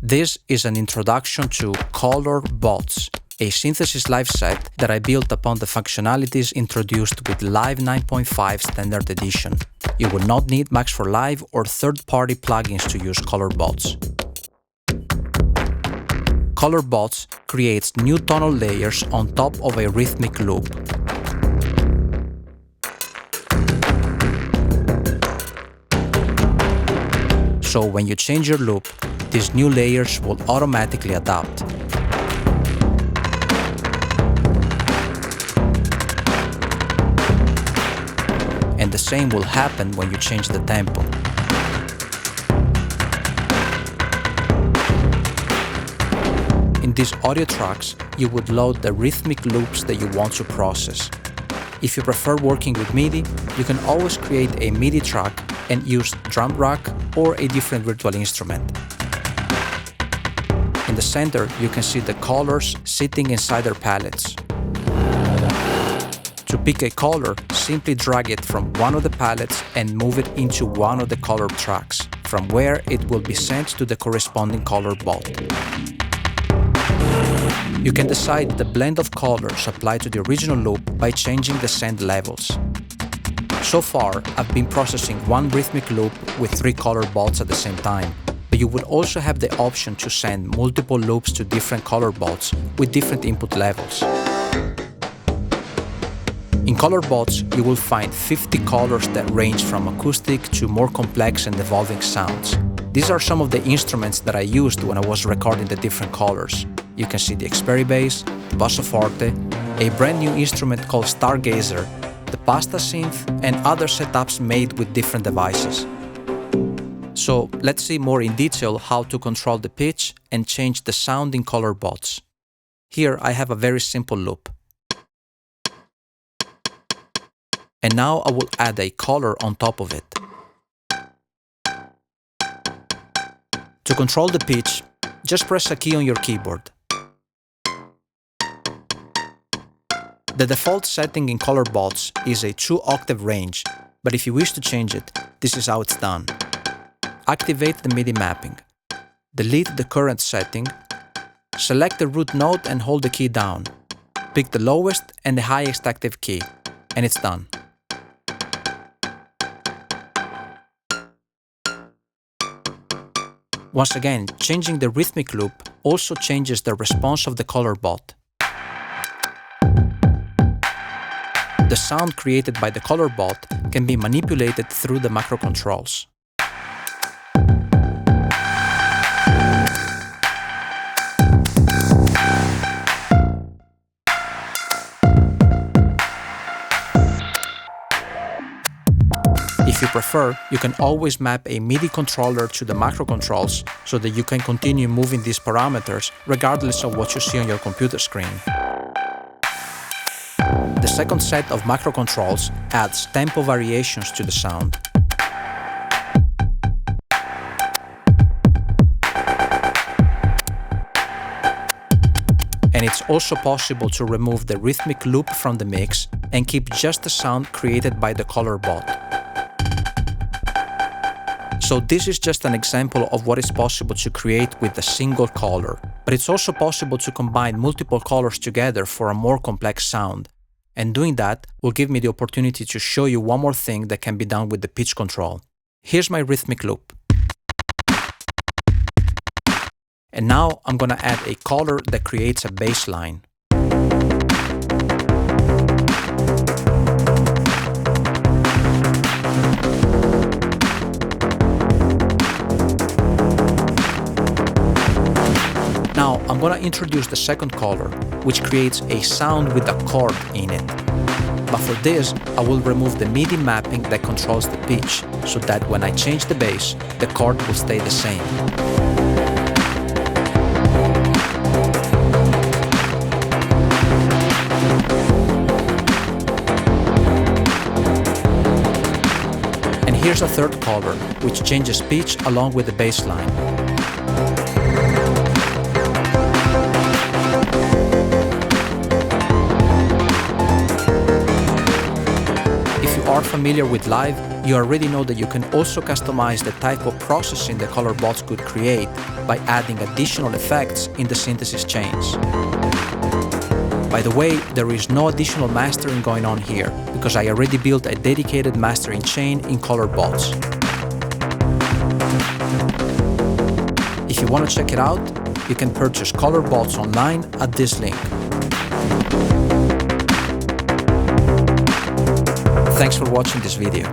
This is an introduction to Color Bots, a synthesis live set that I built upon the functionalities introduced with Live 9.5 Standard Edition. You will not need Max for Live or third-party plugins to use Color Bots. Color Bots creates new tonal layers on top of a rhythmic loop. So when you change your loop, these new layers will automatically adapt. And the same will happen when you change the tempo. In these audio tracks, you would load the rhythmic loops that you want to process. If you prefer working with MIDI, you can always create a MIDI track and use drum rack or a different virtual instrument. In the center, you can see the colors sitting inside their palettes. To pick a color, simply drag it from one of the palettes and move it into one of the color tracks, from where it will be sent to the corresponding color bot. You can decide the blend of colors applied to the original loop by changing the send levels. So far, I've been processing one rhythmic loop with 3 color bots at the same time, but you would also have the option to send multiple loops to different color bots with different input levels. In Color Bots, you will find 50 colors that range from acoustic to more complex and evolving sounds. These are some of the instruments that I used when I was recording the different colors. You can see the Xperi bass, the basso forte, a brand new instrument called Stargazer, the Pasta synth, and other setups made with different devices. So let's see more in detail how to control the pitch and change the sound in Color Bots. Here I have a very simple loop. And now I will add a color on top of it. To control the pitch, just press a key on your keyboard. The default setting in Color Bots is a 2-octave range, but if you wish to change it, this is how it's done. Activate the MIDI mapping. Delete the current setting. Select the root note and hold the key down. Pick the lowest and the highest active key, and it's done. Once again, changing the rhythmic loop also changes the response of the color bot. The sound created by the color bot can be manipulated through the macro controls. If you prefer, you can always map a MIDI controller to the macro controls so that you can continue moving these parameters regardless of what you see on your computer screen. The second set of macro controls adds tempo variations to the sound. And it's also possible to remove the rhythmic loop from the mix and keep just the sound created by the color bot. So this is just an example of what is possible to create with a single color, but it's also possible to combine multiple colors together for a more complex sound. And doing that will give me the opportunity to show you one more thing that can be done with the pitch control. Here's my rhythmic loop. And now I'm gonna add a color that creates a bass line. Now I'm gonna introduce the second color, which creates a sound with a chord in it. But for this, I will remove the MIDI mapping that controls the pitch, so that when I change the bass, the chord will stay the same. And here's a third color, which changes pitch along with the bass line. If you are familiar with Live, You already know that you can also customize the type of processing the color bots could create by adding additional effects in the synthesis chains. By the way, there is no additional mastering going on here, because I already built a dedicated mastering chain in color bots. If you want to check it out, you can purchase color bots online at this link. Thanks for watching this video.